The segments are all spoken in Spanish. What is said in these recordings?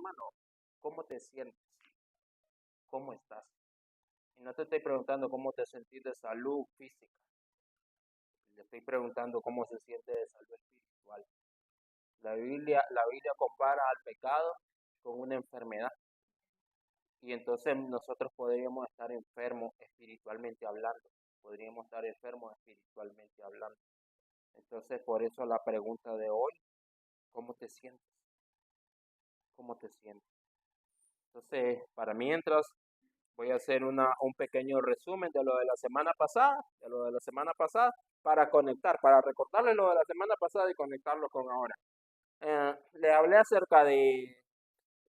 hermano, ¿cómo te sientes? ¿Cómo estás? Y no te estoy preguntando cómo te sentís de salud física, le estoy preguntando cómo se siente de salud espiritual. La Biblia compara al pecado con una enfermedad. Y entonces nosotros podríamos estar enfermos espiritualmente hablando. Podríamos estar enfermos espiritualmente hablando. Entonces, por eso la pregunta de hoy, ¿cómo te sientes? ¿Cómo te sientes? Entonces, para mientras, voy a hacer un pequeño resumen de lo de la semana pasada, para conectar, para recordarle lo de la semana pasada y conectarlo con ahora. Le hablé acerca de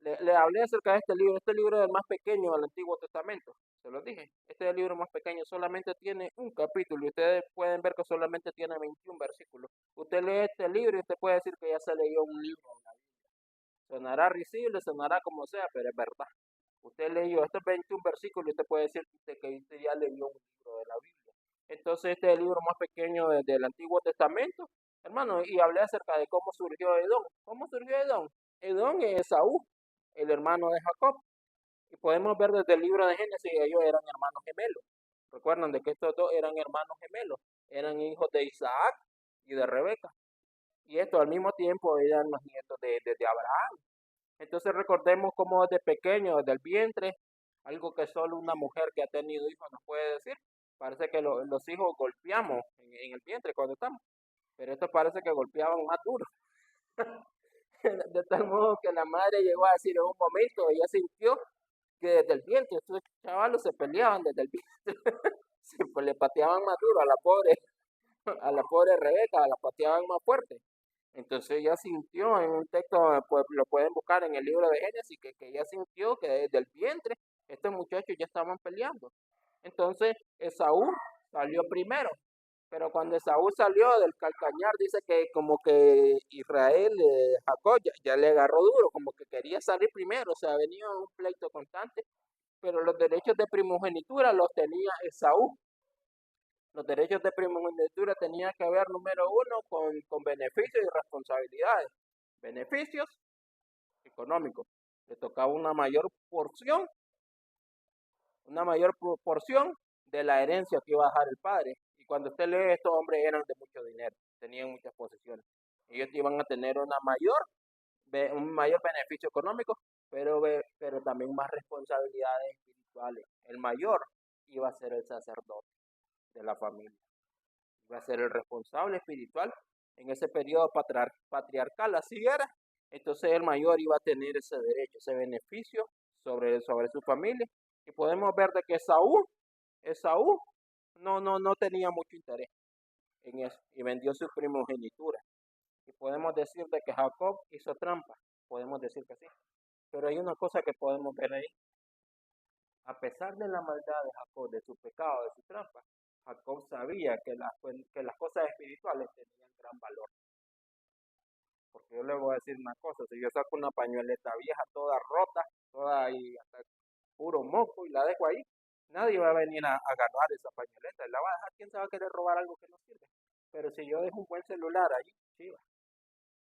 le hablé acerca de este libro es el más pequeño del Antiguo Testamento, se lo dije, este es el libro más pequeño, solamente tiene un capítulo y ustedes pueden ver que solamente tiene 21 versículos. Usted lee este libro y usted puede decir que ya se leyó un libro. Sonará risible, sonará como sea, pero es verdad. Usted leyó estos 21 versículos y usted puede decir que usted ya leyó un libro de la Biblia. Entonces este es el libro más pequeño del Antiguo Testamento, hermano, y hablé acerca de cómo surgió Edom. ¿Cómo surgió Edom? Edom es Esaú, el hermano de Jacob. Y podemos ver desde el libro de Génesis que ellos eran hermanos gemelos. Recuerdan de que estos dos eran hermanos gemelos, eran hijos de Isaac y de Rebeca. Y estos al mismo tiempo eran los nietos de Abraham. Entonces recordemos cómo desde pequeño, desde el vientre, algo que solo una mujer que ha tenido hijos nos puede decir. Parece que los hijos golpeamos en el vientre cuando estamos, pero esto parece que golpeaban más duro. De tal modo que la madre llegó a decir en un momento, ella sintió que desde el vientre, estos chavalos se peleaban desde el vientre, pues le pateaban más duro a la pobre Rebeca, la pateaban más fuerte. Entonces ella sintió en un texto, pues lo pueden buscar en el libro de Génesis, que ella sintió que desde el vientre estos muchachos ya estaban peleando. Entonces Esaú salió primero, pero cuando Esaú salió del calcañar, dice que como que Israel, Jacob, ya le agarró duro, como que quería salir primero, o sea, venía un pleito constante, pero los derechos de primogenitura los tenía Esaú. Los derechos de primogenitura tenían que ver, número uno, con beneficios y responsabilidades. Beneficios económicos. Le tocaba una mayor porción de la herencia que iba a dejar el padre. Y cuando usted lee, estos hombres eran de mucho dinero, tenían muchas posesiones. Ellos iban a tener un mayor beneficio económico, pero también más responsabilidades espirituales. El mayor iba a ser el sacerdote de la familia, iba a ser el responsable espiritual en ese periodo patriarcal, así era. Entonces el mayor iba a tener ese derecho, ese beneficio sobre su familia. Y podemos ver de que Esaú no tenía mucho interés en eso y vendió su primogenitura. Y podemos decir de que Jacob hizo trampa, podemos decir que sí. Pero hay una cosa que podemos ver ahí. A pesar de la maldad de Jacob, de su pecado, de su trampa, Jacob sabía que las cosas espirituales tenían gran valor. Porque yo le voy a decir una cosa, si yo saco una pañueleta vieja, toda rota, toda ahí, hasta puro moco, y la dejo ahí, nadie va a venir a agarrar esa pañoleta, y la va a dejar, ¿quién se va a querer robar algo que no sirve? Pero si yo dejo un buen celular ahí, chiva,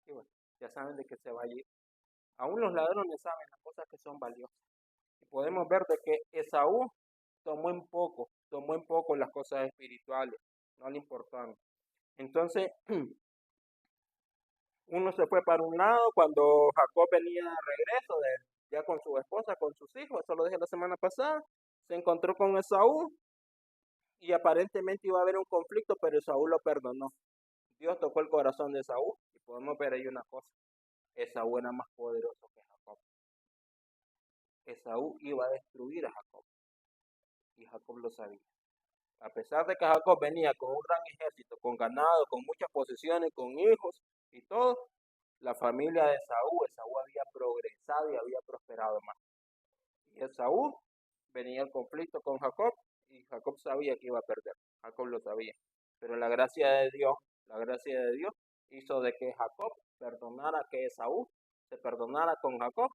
chiva, ya saben de qué se va a ir. Aún los ladrones saben las cosas que son valiosas. Y podemos ver de que Esaú tomó en poco las cosas espirituales, no le importaban. Entonces, uno se fue para un lado cuando Jacob venía de regreso, ya con su esposa, con sus hijos, eso lo dije la semana pasada, se encontró con Esaú y aparentemente iba a haber un conflicto, pero Esaú lo perdonó. Dios tocó el corazón de Esaú y podemos ver ahí una cosa, Esaú era más poderoso que Jacob. Esaú iba a destruir a Jacob y Jacob lo sabía. A pesar de que Jacob venía con un gran ejército, con ganado, con muchas posesiones, con hijos y todo, la familia de Esaú había progresado y había prosperado más. Y Esaú venía el conflicto con Jacob y Jacob sabía que iba a perder. Jacob lo sabía. Pero la gracia de Dios hizo de que Jacob perdonara, que Esaú se perdonara con Jacob.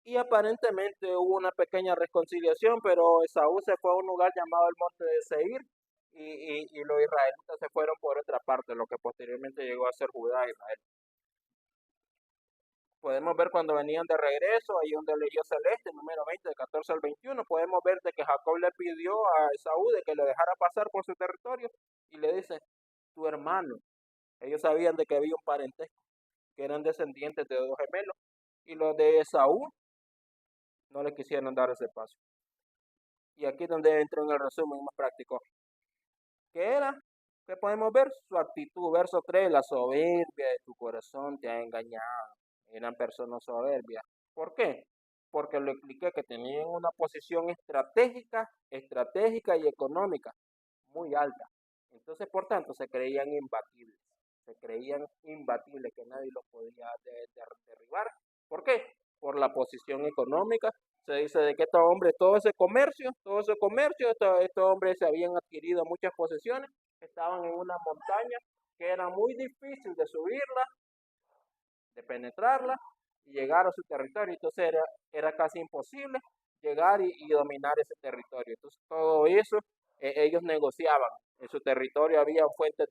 Y aparentemente hubo una pequeña reconciliación, pero Esaú se fue a un lugar llamado el monte de Seir y los israelitas se fueron por otra parte, lo que posteriormente llegó a ser Judá e Israel. podemos ver cuando venían de regreso, ahí donde leyó Celeste, número 20, de 14 al 21, podemos ver de que Jacob le pidió a Esaú de que le dejara pasar por su territorio y le dice, tu hermano. Ellos sabían de que había un parentesco, que eran descendientes de dos gemelos, y los de Esaú no le quisieron dar ese paso. Y aquí es donde entro en el resumen más práctico. ¿Qué era? ¿Qué podemos ver? Su actitud, verso 3, la soberbia de tu corazón te ha engañado. Eran personas soberbias. ¿Por qué? Porque lo expliqué que tenían una posición estratégica y económica muy alta. Entonces, por tanto, se creían imbatibles. Se creían imbatibles, que nadie los podía derribar. ¿Por qué? Por la posición económica. Se dice de que estos hombres, todo ese comercio, estos hombres se habían adquirido muchas posesiones, estaban en una montaña que era muy difícil de subirla, de penetrarla y llegar a su territorio. Entonces era casi imposible llegar y dominar ese territorio. Entonces todo eso ellos negociaban. En su territorio había fuentes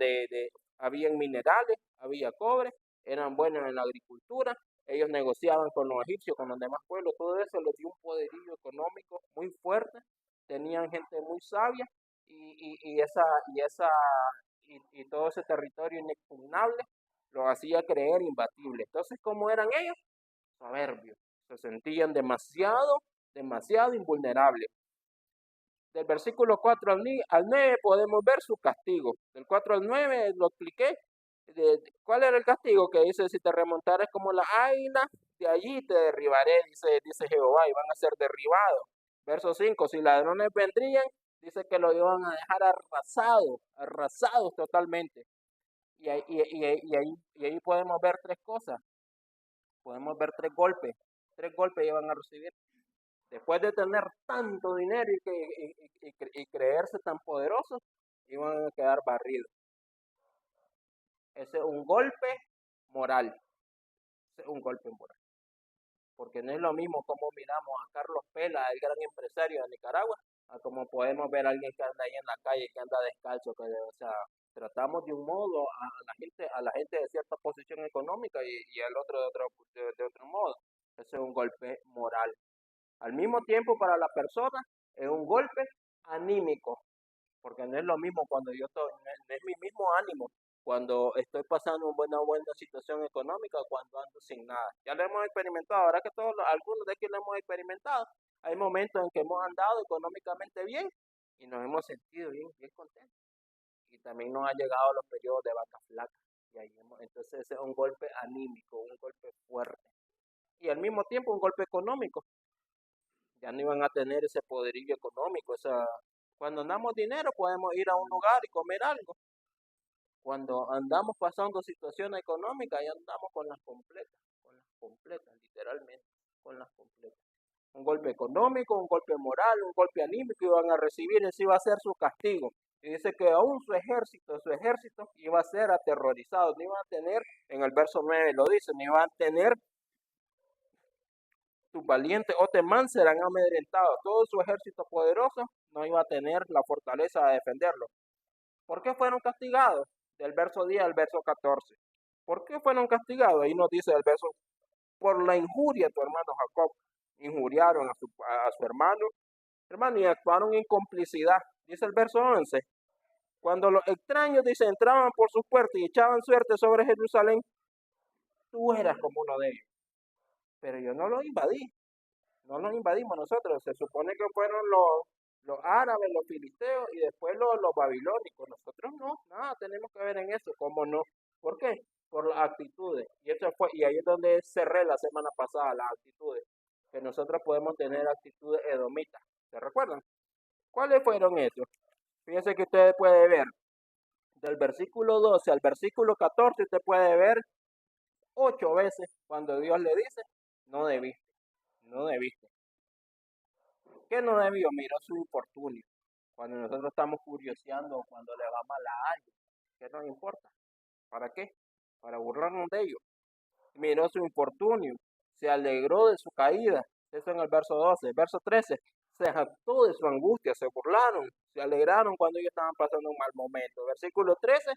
habían minerales, había cobre, eran buenos en la agricultura. Ellos negociaban con los egipcios, con los demás pueblos. Todo eso les dio un poderío económico muy fuerte. Tenían gente muy sabia y todo ese territorio inexpugnable los hacía creer imbatibles. Entonces, ¿cómo eran ellos? Soberbios. Se sentían demasiado invulnerables. Del versículo 4 al 9 podemos ver su castigo. Del 4 al 9 lo expliqué. ¿Cuál era el castigo? Que dice, si te remontares como la águila, de allí te derribaré, dice Jehová, y van a ser derribados. Verso 5, si ladrones vendrían, dice que lo iban a dejar arrasados totalmente. Y ahí podemos ver tres cosas. Podemos ver tres golpes. Tres golpes iban a recibir. Después de tener tanto dinero y creerse tan poderosos, iban a quedar barridos. Ese es un golpe moral. Ese es un golpe moral. Porque no es lo mismo como miramos a Carlos Pela, el gran empresario de Nicaragua, a como podemos ver a alguien que anda ahí en la calle, que anda descalzo, o sea, tratamos de un modo a la gente de cierta posición económica y al otro de otro modo. Ese es un golpe moral. Al mismo tiempo, para la persona es un golpe anímico, porque no es lo mismo cuando yo estoy, no es mi mismo ánimo cuando estoy pasando una buena situación económica o cuando ando sin nada. Ya lo hemos experimentado, ahora que algunos de aquí lo hemos experimentado. Hay momentos en que hemos andado económicamente bien y nos hemos sentido bien contentos. Y también nos han llegado los periodos de vacas flacas. Entonces ese es un golpe anímico, un golpe fuerte. Y al mismo tiempo un golpe económico. Ya no iban a tener ese poderío económico. Cuando andamos dinero podemos ir a un lugar y comer algo. Cuando andamos pasando situaciones económicas, ya andamos con las completas, literalmente, con las completas. Un golpe económico, un golpe moral, un golpe anímico iban a recibir, ese iba a ser su castigo. Y dice que aún su ejército iba a ser aterrorizado, no iban a tener, en el verso 9 lo dice, no iban a tener tus valientes o temán serán amedrentados. Todo su ejército poderoso no iba a tener la fortaleza de defenderlo. ¿Por qué fueron castigados? Del verso 10 al verso 14. ¿Por qué fueron castigados? Ahí nos dice el verso, por la injuria de tu hermano Jacob. Injuriaron a su hermano, y actuaron en complicidad. Dice el verso 11. Cuando los extraños, dice, entraban por sus puertas y echaban suerte sobre Jerusalén, tú eras como uno de ellos. Pero yo no los invadí. No los invadimos nosotros. Se supone que fueron los árabes, los filisteos y después los babilónicos. Nosotros no, nada tenemos que ver en eso. ¿Cómo no? ¿Por qué? Por las actitudes. Y ahí es donde cerré la semana pasada, las actitudes. Que nosotros podemos tener actitudes edomitas. ¿Se recuerdan? ¿Cuáles fueron esos? Fíjense que usted puede ver del versículo 12 al versículo 14, usted puede ver 8 veces cuando Dios le dice, no debiste. ¿Qué no debió? Miró su infortunio. Cuando nosotros estamos curioseando o cuando le va mal a alguien, ¿qué nos importa? ¿Para qué? Para burlarnos de ellos. Miró su infortunio, se alegró de su caída. Eso en el verso 12. Verso 13, se jactó de su angustia, se burlaron, se alegraron cuando ellos estaban pasando un mal momento. Versículo 13,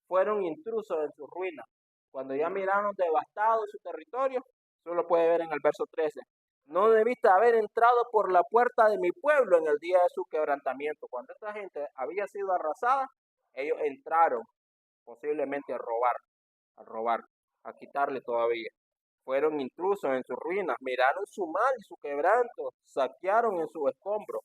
fueron intrusos en su ruina. Cuando ya miraron devastado su territorio, Eso lo puede ver en el verso 13. No debiste haber entrado por la puerta de mi pueblo en el día de su quebrantamiento. Cuando esta gente había sido arrasada, ellos entraron posiblemente a robar, a quitarle todavía. Fueron intrusos en sus ruinas, miraron su mal y su quebranto, saquearon en su escombro.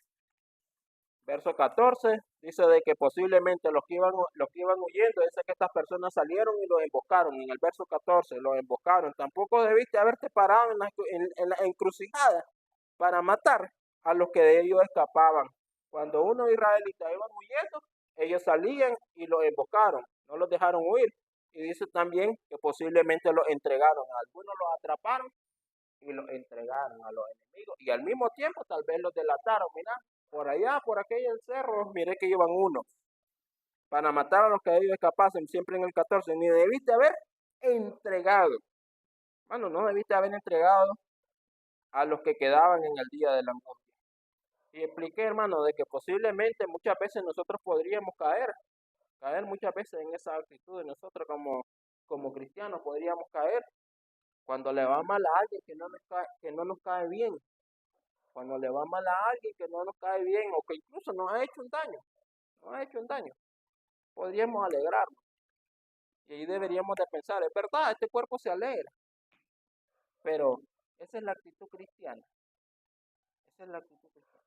Verso 14 dice de que posiblemente los que iban huyendo, dice que estas personas salieron y los emboscaron. En el verso 14 los emboscaron. Tampoco debiste haberte parado en la encrucijada para matar a los que de ellos escapaban. Cuando unos israelitas iban huyendo, ellos salían y los emboscaron, no los dejaron huir. Y dice también que posiblemente los entregaron. Algunos los atraparon y los entregaron a los enemigos. Y al mismo tiempo tal vez los delataron. Mira, por allá, por aquel cerro, miré que iban unos para matar a los que de ellos escapasen. Siempre en el 14, ni debiste haber entregado. Bueno, no debiste haber entregado a los que quedaban en el día de la angustia. Y expliqué, hermano, de que posiblemente muchas veces nosotros podríamos caer muchas veces en esa actitud de nosotros como cristianos, podríamos caer cuando le va mal a alguien que no nos cae bien, cuando le va mal a alguien que no nos cae bien o que incluso nos ha hecho un daño, podríamos alegrarnos. Y ahí deberíamos de pensar, es verdad, este cuerpo se alegra, pero esa es la actitud cristiana, esa es la actitud cristiana.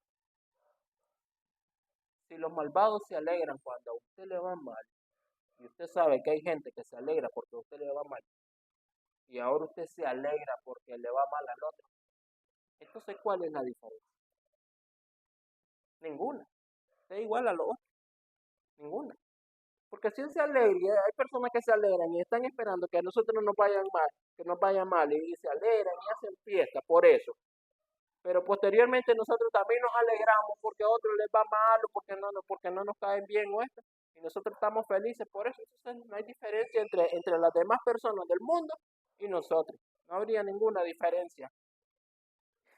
Si los malvados se alegran cuando a usted le va mal, y usted sabe que hay gente que se alegra porque a usted le va mal, y ahora usted se alegra porque le va mal al otro, entonces ¿cuál es la diferencia? Ninguna. Es igual a los otros, ninguna. Porque si él se alegra, hay personas que se alegran y están esperando que a nosotros no nos vayan mal, que nos vaya mal, y se alegran y hacen fiesta por eso. Pero posteriormente nosotros también nos alegramos porque a otros les va mal o porque no nos caen bien o esto. Y nosotros estamos felices por eso. Entonces no hay diferencia entre las demás personas del mundo y nosotros. No habría ninguna diferencia.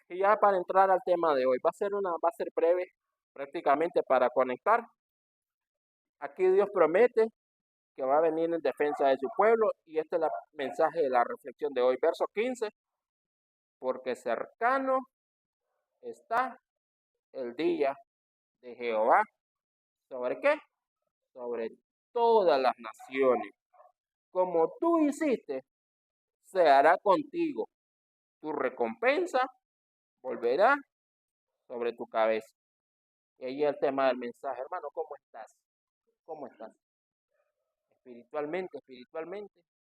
Y ya para entrar al tema de hoy, va a ser breve prácticamente para conectar. Aquí Dios promete que va a venir en defensa de su pueblo y este es el mensaje de la reflexión de hoy. Verso 15, porque cercano está el día de Jehová. ¿Sobre qué? Sobre todas las naciones. Como tú hiciste, se hará contigo. Tu recompensa volverá sobre tu cabeza. Y ahí el tema del mensaje. Hermano, ¿cómo estás? ¿Cómo estás? Espiritualmente,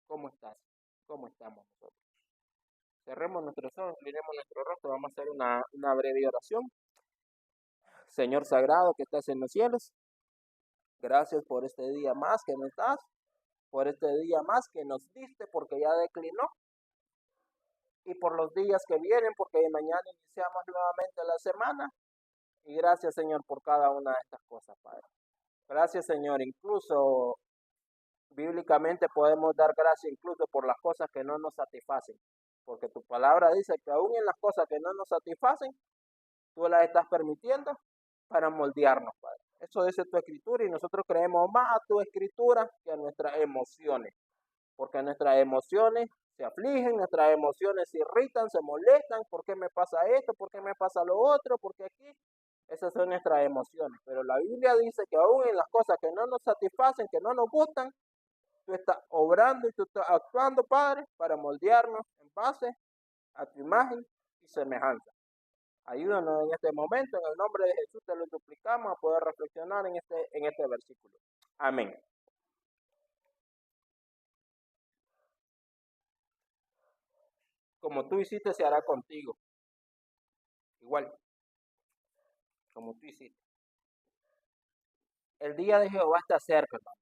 ¿cómo estás? ¿Cómo estamos nosotros? Cerremos nuestros ojos, inclinemos nuestro rostro, vamos a hacer una breve oración. Señor sagrado que estás en los cielos, gracias por este día más que nos das, por este día más que nos diste porque ya declinó, y por los días que vienen porque mañana iniciamos nuevamente la semana. Y gracias, Señor, por cada una de estas cosas, Padre. Gracias, Señor, incluso bíblicamente podemos dar gracias incluso por las cosas que no nos satisfacen, porque tu palabra dice que aún en las cosas que no nos satisfacen, tú las estás permitiendo para moldearnos, Padre. Eso dice tu escritura y nosotros creemos más a tu escritura que a nuestras emociones, porque nuestras emociones se afligen, nuestras emociones se irritan, se molestan, ¿por qué me pasa esto? ¿Por qué me pasa lo otro? ¿Por qué aquí? Esas son nuestras emociones, pero la Biblia dice que aún en las cosas que no nos satisfacen, que no nos gustan, tú estás obrando y tú estás actuando, Padre, para moldearnos en base a tu imagen y semejanza. Ayúdanos en este momento, en el nombre de Jesús te lo suplicamos a poder reflexionar en este versículo. Amén. Como tú hiciste, se hará contigo. Igual, como tú hiciste. El día de Jehová está cerca, hermano.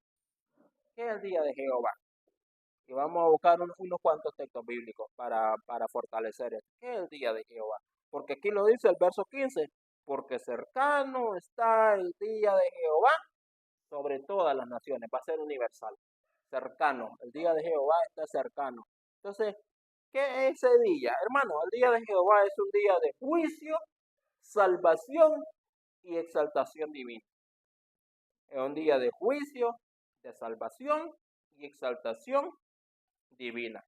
¿Qué es el día de Jehová? Y vamos a buscar unos cuantos textos bíblicos para fortalecer esto. ¿Qué es el día de Jehová? Porque aquí lo dice el verso 15, porque cercano está el día de Jehová sobre todas las naciones, va a ser universal, cercano, el día de Jehová está cercano. Entonces, ¿qué es ese día? Hermano, el día de Jehová es un día de juicio, salvación y exaltación divina. Es un día de juicio, de salvación y exaltación divina.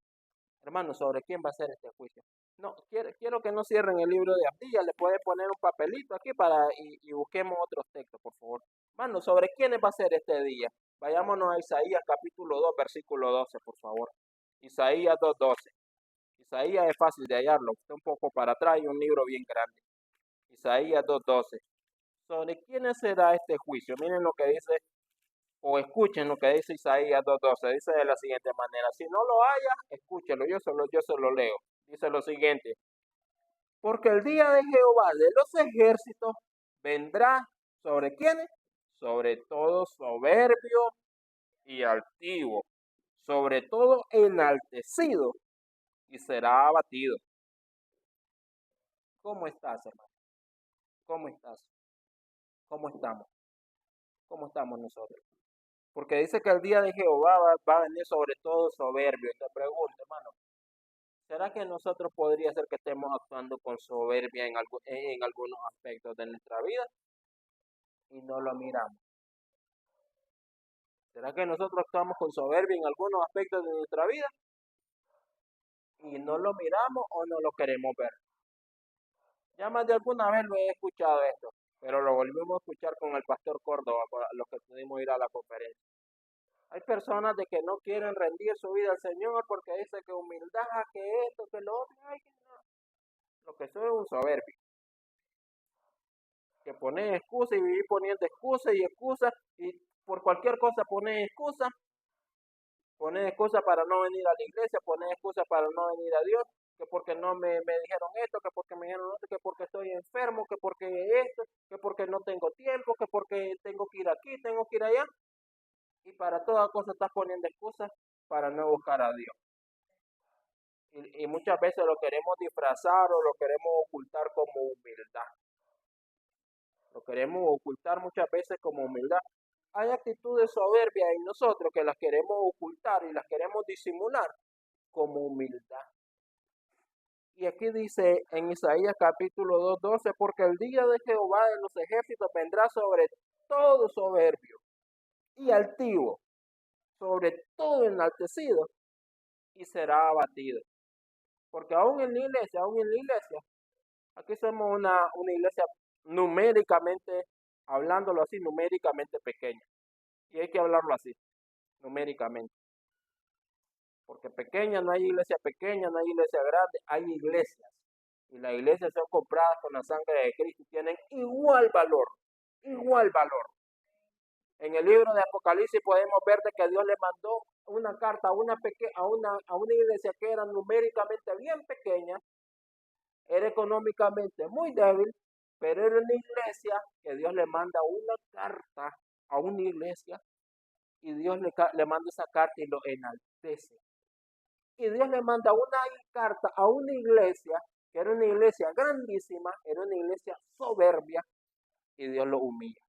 Hermano, ¿sobre quién va a ser este juicio? No, quiero que no cierren el libro de Abdías, le puede poner un papelito aquí y busquemos otros textos, por favor. Hermano, ¿sobre quiénes va a ser este día? Vayámonos a Isaías capítulo 2, versículo 12, por favor. Isaías 2:12. Isaías es fácil de hallarlo, está un poco para atrás y un libro bien grande. Isaías 2:12. ¿Sobre quiénes será este juicio? Miren lo que dice, o escuchen lo que dice Isaías 2:12. Dice de la siguiente manera, si no lo haya, escúchelo, yo se lo leo. Dice lo siguiente, porque el día de Jehová de los ejércitos vendrá sobre quiénes, sobre todo soberbio y altivo, sobre todo enaltecido y será abatido. ¿Cómo estás, hermano? ¿Cómo estás? ¿Cómo estamos? ¿Cómo estamos nosotros? Porque dice que el día de Jehová va a venir sobre todo soberbio. Te pregunto, hermano, ¿será que nosotros podría ser que estemos actuando con soberbia en algunos aspectos de nuestra vida y no lo miramos? ¿Será que nosotros actuamos con soberbia en algunos aspectos de nuestra vida y no lo miramos o no lo queremos ver? Ya más de alguna vez lo he escuchado esto, pero lo volvimos a escuchar con el pastor Córdoba, con los que pudimos ir a la conferencia. Hay personas de que no quieren rendir su vida al Señor porque dice que humildad, que esto, que lo otro. Ay, no. Lo que soy es un soberbio. Que pone excusas y vivir poniendo excusas y excusas y por cualquier cosa pone excusas. Pone excusas para no venir a la iglesia, pone excusas para no venir a Dios. Que porque no me dijeron esto, que porque me dijeron esto, que porque estoy enfermo, que porque esto, que porque no tengo tiempo, que porque tengo que ir aquí, tengo que ir allá. Y para toda cosa estás poniendo excusas para no buscar a Dios. Y muchas veces lo queremos disfrazar o lo queremos ocultar como humildad. Lo queremos ocultar muchas veces como humildad. Hay actitudes soberbias en nosotros que las queremos ocultar y las queremos disimular como humildad. Y aquí dice en Isaías capítulo 2:12, porque el día de Jehová de los ejércitos vendrá sobre todo soberbio y altivo, sobre todo enaltecido, y será abatido. Porque aún en la iglesia, aquí somos una iglesia numéricamente, hablándolo así, numéricamente pequeña. Y hay que hablarlo así, numéricamente. Porque pequeña, no hay iglesia pequeña, no hay iglesia grande, hay iglesias. Y las iglesias son compradas con la sangre de Cristo y tienen igual valor, igual valor. En el libro de Apocalipsis podemos ver de que Dios le mandó una carta a una iglesia que era numéricamente bien pequeña, era económicamente muy débil, pero era una iglesia que Dios le manda una carta a una iglesia y Dios le manda esa carta y lo enaltece. Y Dios le manda una carta a una iglesia que era una iglesia grandísima, era una iglesia soberbia y Dios lo humilla.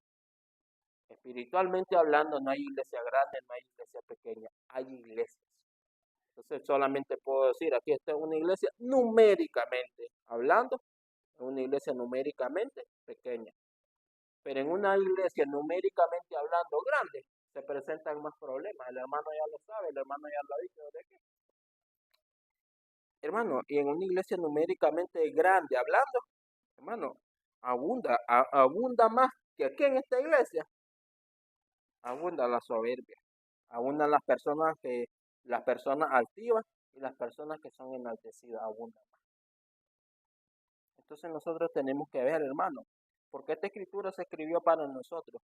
Espiritualmente hablando, no hay iglesia grande, no hay iglesia pequeña, hay iglesias. Entonces solamente puedo decir, aquí está una iglesia numéricamente hablando, una iglesia numéricamente pequeña. Pero en una iglesia numéricamente hablando grande, se presentan más problemas. El hermano ya lo sabe, el hermano ya lo ha dicho de qué. Hermano, y en una iglesia numéricamente grande hablando, hermano, abunda más que aquí en esta iglesia. Abunda la soberbia, abundan las personas altivas y las personas que son enaltecidas, abundan más. Entonces nosotros tenemos que ver, hermano, porque esta escritura se escribió para nosotros.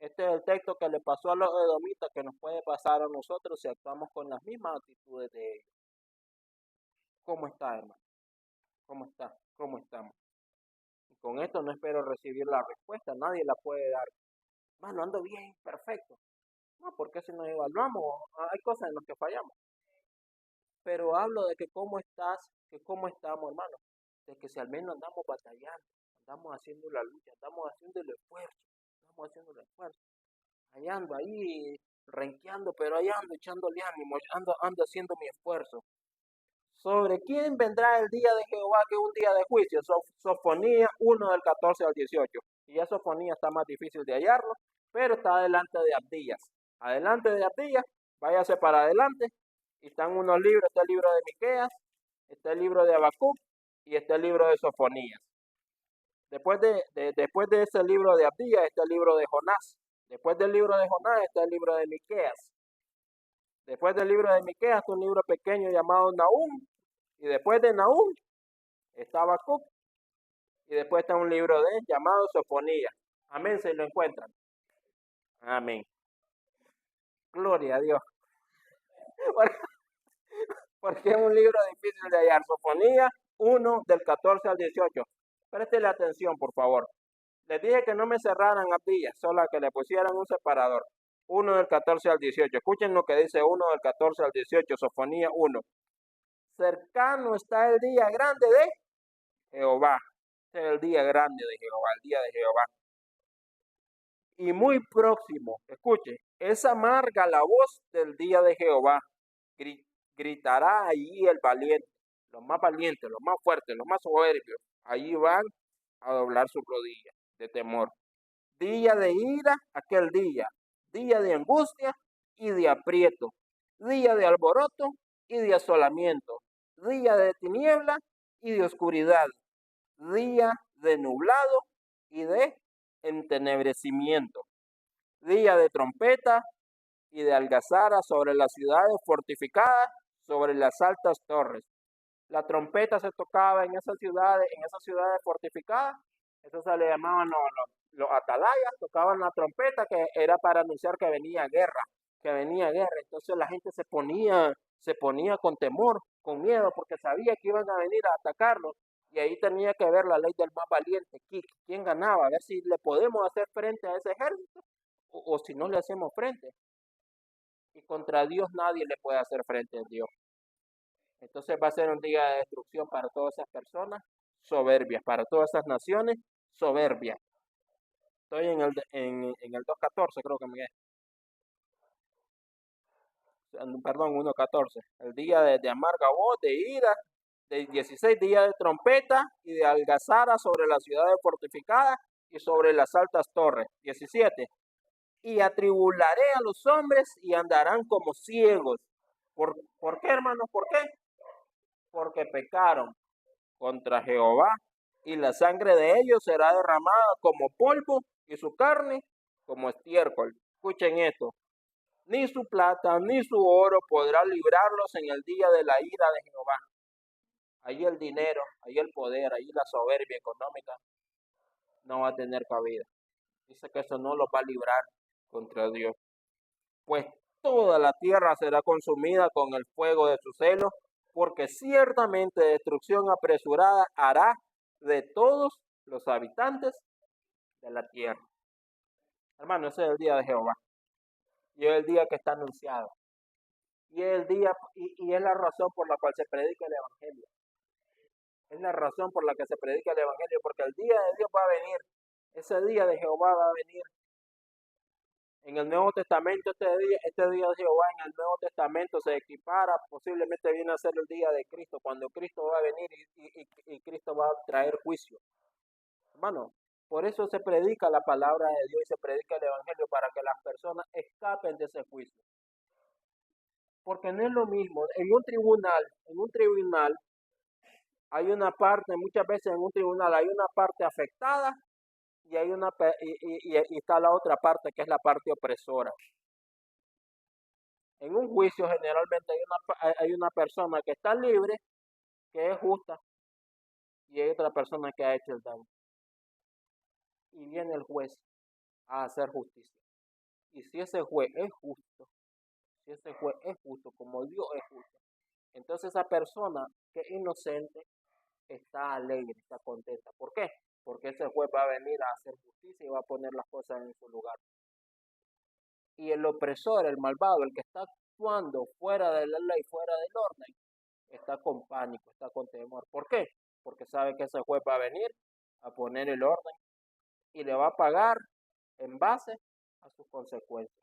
Este es el texto que le pasó a los edomitas que nos puede pasar a nosotros si actuamos con las mismas actitudes de ellos. ¿Cómo está, hermano? ¿Cómo está? ¿Cómo estamos? Y con esto no espero recibir la respuesta, nadie la puede dar. Hermano, ando bien, perfecto. No, porque si nos evaluamos, hay cosas en las que fallamos. Pero hablo de que cómo estás, que cómo estamos, hermano. De que si al menos andamos batallando, andamos haciendo la lucha, andamos haciendo el esfuerzo. Ahí ando, ahí renqueando, pero ahí ando echándole ánimo, ando haciendo mi esfuerzo. ¿Sobre quién vendrá el día de Jehová que es un día de juicio? Sofonía 1 del 14 al 18. Y ya Sofonía está más difícil de hallarlo, pero está adelante de Abdías. Adelante de Abdías, váyase para adelante Y están unos libros, está el libro de Miqueas, está el libro de Habacuc y está el libro de Sofonías. Después de ese libro de Abdías está el libro de Jonás. Después del libro de Jonás está el libro de Miqueas. Después del libro de Miqueas está un libro pequeño llamado Nahum. Y después de Nahum está Habacuc. Y después está un libro de llamado Sofonías. Amén, se lo encuentran. Amén. Gloria a Dios. Porque es un libro difícil de hallar. Sofonías 1 del 14 al 18. Préstele atención, por favor. Les dije que no me cerraran Abdías, solo que le pusieran un separador. 1 del 14 al 18. Escuchen lo que dice 1 del 14 al 18, Sofonía 1. Cercano está el día grande de Jehová. Este es el día grande de Jehová, el día de Jehová. Y muy próximo, escuche, es amarga la voz del día de Jehová. Gritará allí el valiente, los más valientes, los más fuertes, los más soberbios. Allí van a doblar sus rodillas de temor. Día de ira, aquel día de angustia y de aprieto, día de alboroto y de asolamiento, día de tiniebla y de oscuridad, día de nublado y de entenebrecimiento, día de trompeta y de algazara sobre las ciudades fortificadas, sobre las altas torres. La trompeta se tocaba en esas ciudades fortificadas, eso se le llamaban los atalayas, tocaban la trompeta que era para anunciar que venía guerra. Entonces la gente se ponía con temor, con miedo, porque sabía que iban a venir a atacarlos. Y ahí tenía que ver la ley del más valiente, quién ganaba, a ver si le podemos hacer frente a ese ejército o si no le hacemos frente. Y contra Dios nadie le puede hacer frente a Dios. Entonces va a ser un día de destrucción para todas esas personas soberbias, para todas esas naciones soberbias. Estoy en el 2.14, creo que me es. Perdón, 1.14. El día de amarga voz, de ira, de 16 días de trompeta y de algazara sobre las ciudades fortificadas y sobre las altas torres. 17. Y atribularé a los hombres y andarán como ciegos. ¿Por qué, hermanos? ¿Por qué? Porque pecaron contra Jehová y la sangre de ellos será derramada como polvo y su carne como estiércol. Escuchen esto. Ni su plata ni su oro podrá librarlos en el día de la ira de Jehová. Ahí el dinero, ahí el poder, ahí la soberbia económica no va a tener cabida. Dice que eso no los va a librar contra Dios. Pues toda la tierra será consumida con el fuego de su celo, porque ciertamente destrucción apresurada hará de todos los habitantes de la tierra. Hermano, ese es el día de Jehová. Y es el día que está anunciado. Y es el día, y es la razón por la cual se predica el Evangelio. Es la razón por la que se predica el Evangelio, porque el día de Dios va a venir. Ese día de Jehová va a venir. En el Nuevo Testamento, este día de Jehová en el Nuevo Testamento se equipara, posiblemente viene a ser el día de Cristo, cuando Cristo va a venir y Cristo va a traer juicio. Hermano, por eso se predica la palabra de Dios y se predica el Evangelio para que las personas escapen de ese juicio. Porque no es lo mismo, en un tribunal hay una parte, muchas veces en un tribunal hay una parte afectada y está la otra parte que es la parte opresora. En un juicio generalmente hay una persona que está libre, que es justa, y hay otra persona que ha hecho el daño. Y viene el juez a hacer justicia. Y si ese juez es justo, como Dios es justo, entonces esa persona que es inocente está alegre, está contenta. ¿Por qué? Porque ese juez va a venir a hacer justicia y va a poner las cosas en su lugar. Y el opresor, el malvado, el que está actuando fuera de la ley, fuera del orden, está con pánico, está con temor. ¿Por qué? Porque sabe que ese juez va a venir a poner el orden y le va a pagar en base a sus consecuencias.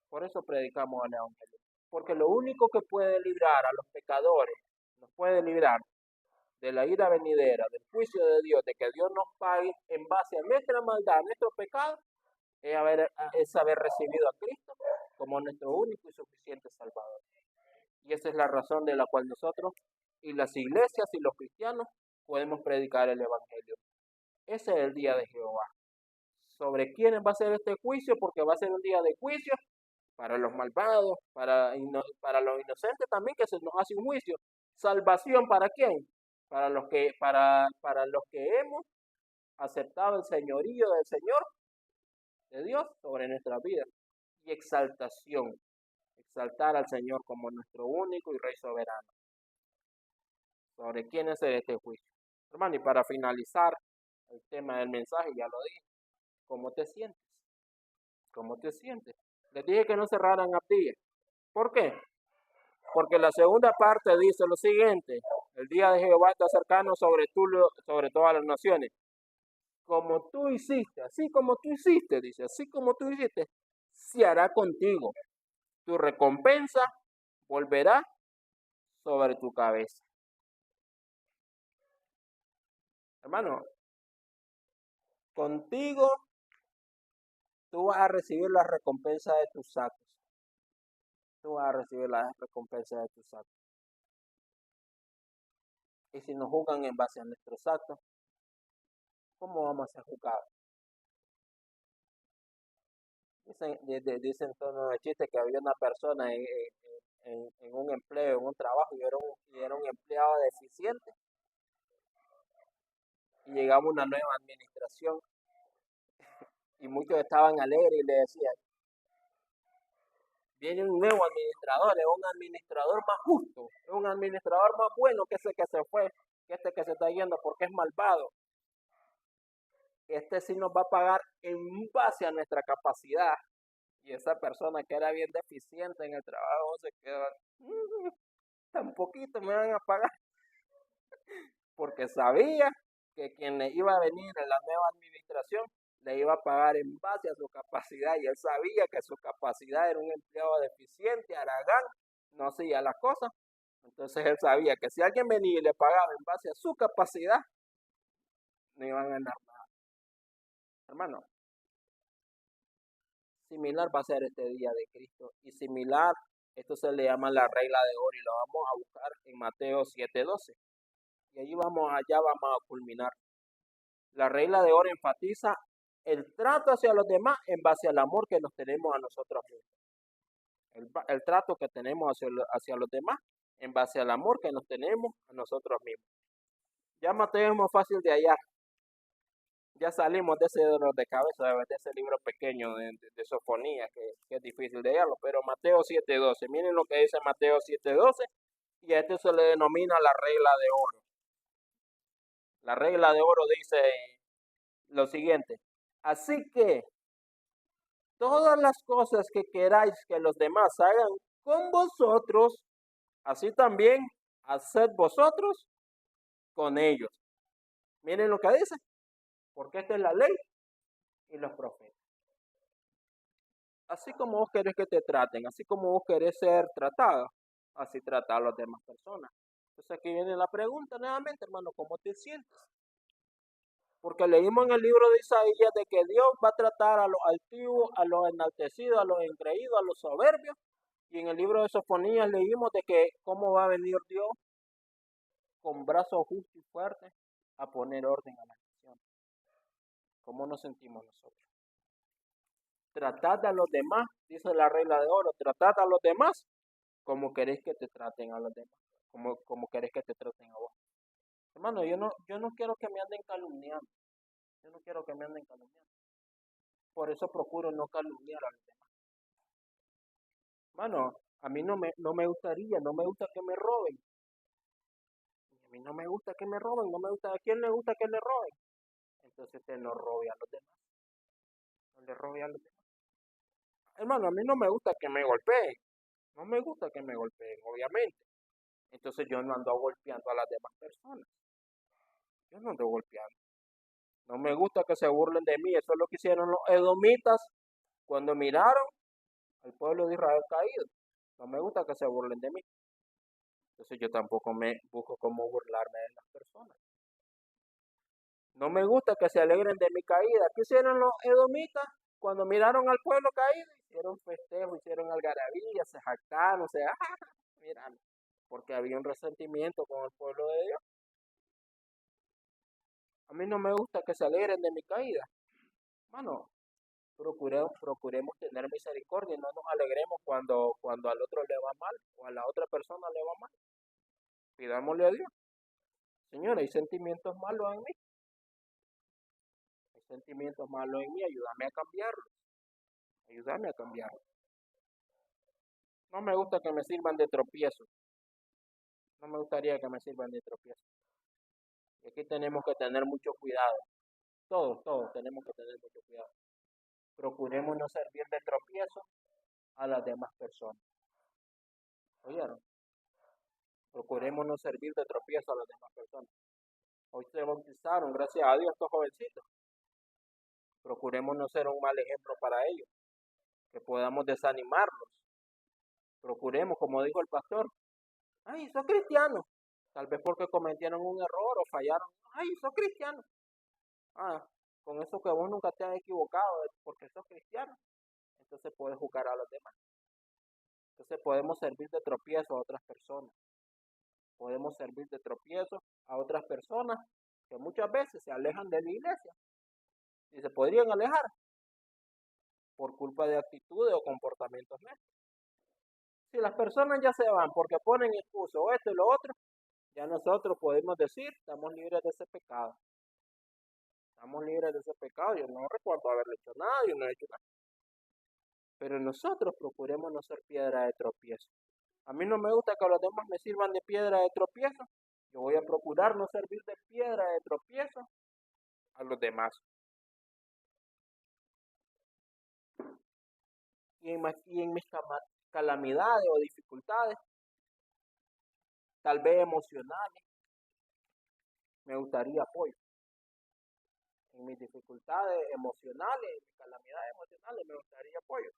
Por eso predicamos el Evangelio. Porque lo único que puede librar a los pecadores, nos puede librar de la ira venidera, del juicio de Dios, de que Dios nos pague en base a nuestra maldad, a nuestro pecado, es haber recibido a Cristo como nuestro único y suficiente Salvador. Y esa es la razón de la cual nosotros y las iglesias y los cristianos podemos predicar el Evangelio. Ese es el día de Jehová. ¿Sobre quiénes va a ser este juicio? Porque va a ser un día de juicio para los malvados, para los inocentes también, que se nos hace un juicio. ¿Salvación para quién? Para los que hemos aceptado el señorío del Señor, de Dios, sobre nuestra vida. Y exaltación, exaltar al Señor como nuestro único y Rey soberano. ¿Sobre quién es este juicio? Hermano, y para finalizar el tema del mensaje, ya lo dije, ¿cómo te sientes? ¿Cómo te sientes? Les dije que no cerraran Abdías. ¿Por qué? Porque la segunda parte dice lo siguiente: el día de Jehová está cercano sobre todas las naciones. Como tú hiciste, así como tú hiciste, dice, así como tú hiciste, se hará contigo. Tu recompensa volverá sobre tu cabeza. Hermano, contigo tú vas a recibir la recompensa de tus actos. Tú vas a recibir la recompensa de tus actos. Y si nos juzgan en base a nuestros actos, ¿cómo vamos a ser juzgados? Dicen todos los chistes que había una persona en un empleo, en un trabajo, y era un empleado deficiente. Y llegaba una nueva administración y muchos estaban alegres y le decían: viene un nuevo administrador, es un administrador más justo, es un administrador más bueno que ese que se fue, que este que se está yendo porque es malvado. Este sí nos va a pagar en base a nuestra capacidad. Y esa persona que era bien deficiente en el trabajo se queda: tan poquito me van a pagar. Porque sabía que quien le iba a venir en la nueva administración le iba a pagar en base a su capacidad, y él sabía que su capacidad era un empleado deficiente, haragán, no hacía las cosas. Entonces él sabía que si alguien venía y le pagaba en base a su capacidad, no iban a ganar nada. Hermano, similar va a ser este día de Cristo, y similar, esto se le llama la regla de oro, y lo vamos a buscar en Mateo 7:12. Y allá vamos a culminar. La regla de oro enfatiza el trato hacia los demás en base al amor que nos tenemos a nosotros mismos. El trato que tenemos hacia los demás en base al amor que nos tenemos a nosotros mismos. Ya Mateo es más fácil de hallar. Ya salimos de ese dolor de cabeza, de ese libro pequeño de Sofonía, que es difícil de hallarlo. Pero Mateo 7:12, miren lo que dice Mateo 7:12, y a esto se le denomina la regla de oro. La regla de oro dice lo siguiente: así que todas las cosas que queráis que los demás hagan con vosotros, así también haced vosotros con ellos. Miren lo que dice, porque esta es la ley y los profetas. Así como vos querés que te traten, así como vos querés ser tratado, así trata a las demás personas. Entonces aquí viene la pregunta nuevamente, hermano: ¿cómo te sientes? Porque leímos en el libro de Isaías de que Dios va a tratar a los altivos, a los enaltecidos, a los engreídos, a los soberbios. Y en el libro de Sofonías leímos de que cómo va a venir Dios con brazos justos y fuertes a poner orden a la nación. ¿Cómo nos sentimos nosotros? Tratad a los demás, dice la regla de oro, tratad a los demás como queréis que te traten a los demás, como queréis que te traten a vos. Hermano, yo no quiero que me anden calumniando. Yo no quiero que me anden calumniando. Por eso procuro no calumniar a los demás. Hermano, a mí no me gusta que me roben. A mí no me gusta que me roben, no me gusta. ¿A quién le gusta que le roben? Entonces usted no robe a los demás. No le robe a los demás. Hermano, a mí no me gusta que me golpeen. No me gusta que me golpeen, obviamente. Entonces yo no ando golpeando a las demás personas. Yo no ando golpeando. No me gusta que se burlen de mí. Eso es lo que hicieron los edomitas cuando miraron al pueblo de Israel caído. No me gusta que se burlen de mí. Entonces yo tampoco me busco cómo burlarme de las personas. No me gusta que se alegren de mi caída. ¿Qué hicieron los edomitas cuando miraron al pueblo caído? Hicieron festejo, hicieron algarabía, se jactaron, Mira, porque había un resentimiento con el pueblo de Dios. A mí no me gusta que se alegren de mi caída. Mano, procuremos tener misericordia y no nos alegremos cuando al otro le va mal o a la otra persona le va mal. Pidámosle a Dios. Señor, hay sentimientos malos en mí. Hay sentimientos malos en mí. Ayúdame a cambiarlos. Ayúdame a cambiarlos. No me gusta que me sirvan de tropiezo. No me gustaría que me sirvan de tropiezo. Y aquí tenemos que tener mucho cuidado. Todos tenemos que tener mucho cuidado. Procuremos no servir de tropiezo a las demás personas. ¿Oyeron? Procuremos no servir de tropiezo a las demás personas. Hoy se bautizaron, gracias a Dios, estos jovencitos. Procuremos no ser un mal ejemplo para ellos, que podamos desanimarlos. Procuremos, como dijo el pastor, ay, sos cristiano. Tal vez porque cometieron un error o fallaron. Ay, sos cristiano. Ah, con eso que vos nunca te has equivocado, es porque sos cristiano. Entonces puedes juzgar a los demás. Entonces podemos servir de tropiezo a otras personas. Podemos servir de tropiezo a otras personas que muchas veces se alejan de la iglesia y se podrían alejar por culpa de actitudes o comportamientos necios. Si las personas ya se van porque ponen excusa o esto y lo otro, ya nosotros podemos decir, estamos libres de ese pecado. Estamos libres de ese pecado. Yo no recuerdo haberle hecho nada, yo no he hecho nada. Pero nosotros procuremos no ser piedra de tropiezo. A mí no me gusta que los demás me sirvan de piedra de tropiezo. Yo voy a procurar no servir de piedra de tropiezo a los demás. Y en mis calamidades o dificultades, tal vez emocionales, me gustaría apoyo. En mis dificultades emocionales, en mis calamidades emocionales, me gustaría apoyo.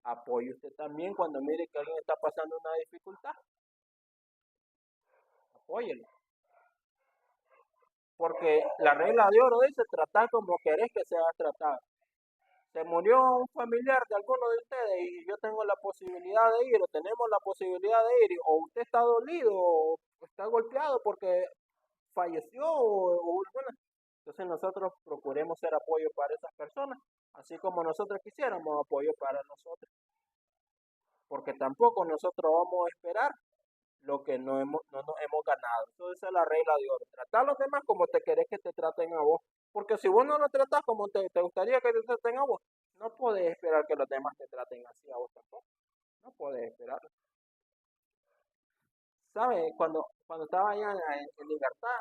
Apoye usted también cuando mire que alguien está pasando una dificultad. Apóyelo. Porque la regla de oro dice tratar como querés que sea tratado. Se murió un familiar de alguno de ustedes y yo tengo la posibilidad de ir o tenemos la posibilidad de ir o usted está dolido o está golpeado porque falleció o bueno, entonces nosotros procuremos ser apoyo para esas personas, así como nosotros quisiéramos apoyo para nosotros. Porque tampoco nosotros vamos a esperar lo que no nos hemos ganado. Entonces esa es la regla de oro. Tratar a los demás como te querés que te traten a vos. Porque si vos no lo tratás como te gustaría que te traten a vos, no podés esperar que los demás te traten así a vos tampoco. No podés esperar. ¿Sabes? Cuando estaba allá en Libertad,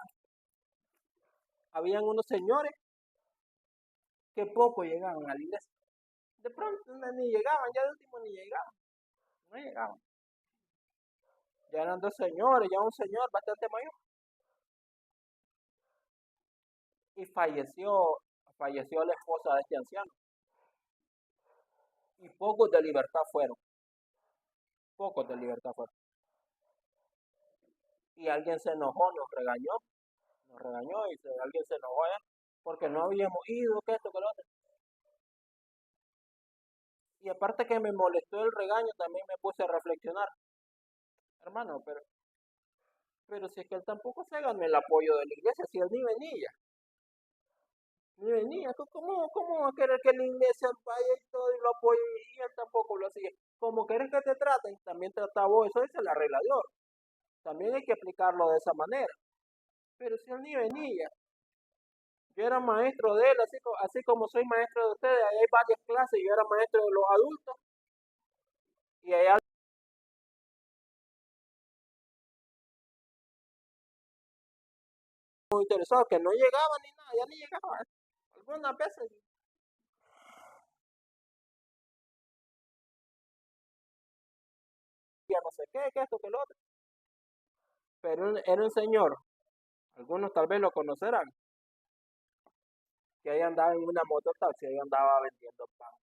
habían unos señores que poco llegaban a la iglesia. De pronto ni llegaban, ya de último ni llegaban. No llegaban. Ya eran dos señores, ya un señor bastante mayor. Y falleció la esposa de este anciano. Y pocos de libertad fueron. Pocos de libertad fueron. Y alguien se enojó, nos regañó y alguien se enojó porque no habíamos ido, que esto, que lo otro. Y aparte que me molestó el regaño, también me puse a reflexionar. Hermano, pero si es que él tampoco se ganó el apoyo de la iglesia, si él ni venía. Ni venía, ¿cómo va a querer que la iglesia vaya y todo y lo apoye y él tampoco lo hacía? Como querés que te traten, también trata vos, eso es la regla de oro. También hay que aplicarlo de esa manera. Pero si él ni venía, yo era maestro de él, así como soy maestro de ustedes, ahí hay varias clases, yo era maestro de los adultos y hay algo muy interesado que no llegaba ni nada, ya ni llegaba. Algunas veces ya no sé qué, que esto, que lo otro. Pero era un señor, algunos tal vez lo conocerán, que ahí andaba en una mototaxi, ahí andaba vendiendo pan.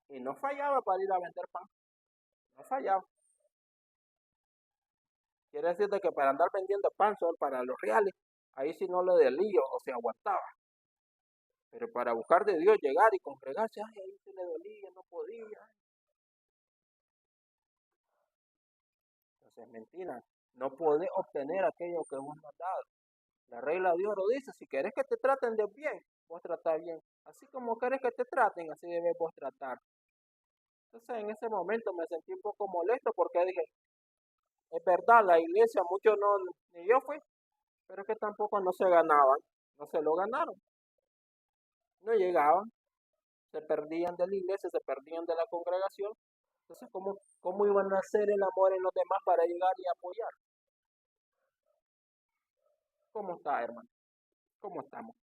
Y no fallaba para ir a vender pan, no fallaba. Quiere decir que para andar vendiendo pan solo para los reales, ahí sí no le delío o se aguantaba. Pero para buscar de Dios, llegar y congregarse, ay, ahí se le dolía, no podía. Entonces es mentira. No podés obtener aquello que vos no has dado. La regla de oro dice, si querés que te traten de bien, vos tratá bien. Así como querés que te traten, así debes vos tratar. Entonces en ese momento me sentí un poco molesto porque dije, es verdad, la iglesia, muchos no, ni yo fui, pero es que tampoco no se ganaban, no se lo ganaron, no llegaban, se perdían de la iglesia, se perdían de la congregación. Entonces, ¿cómo iban a hacer el amor en los demás para llegar y apoyar? ¿Cómo está, hermano? ¿Cómo estamos?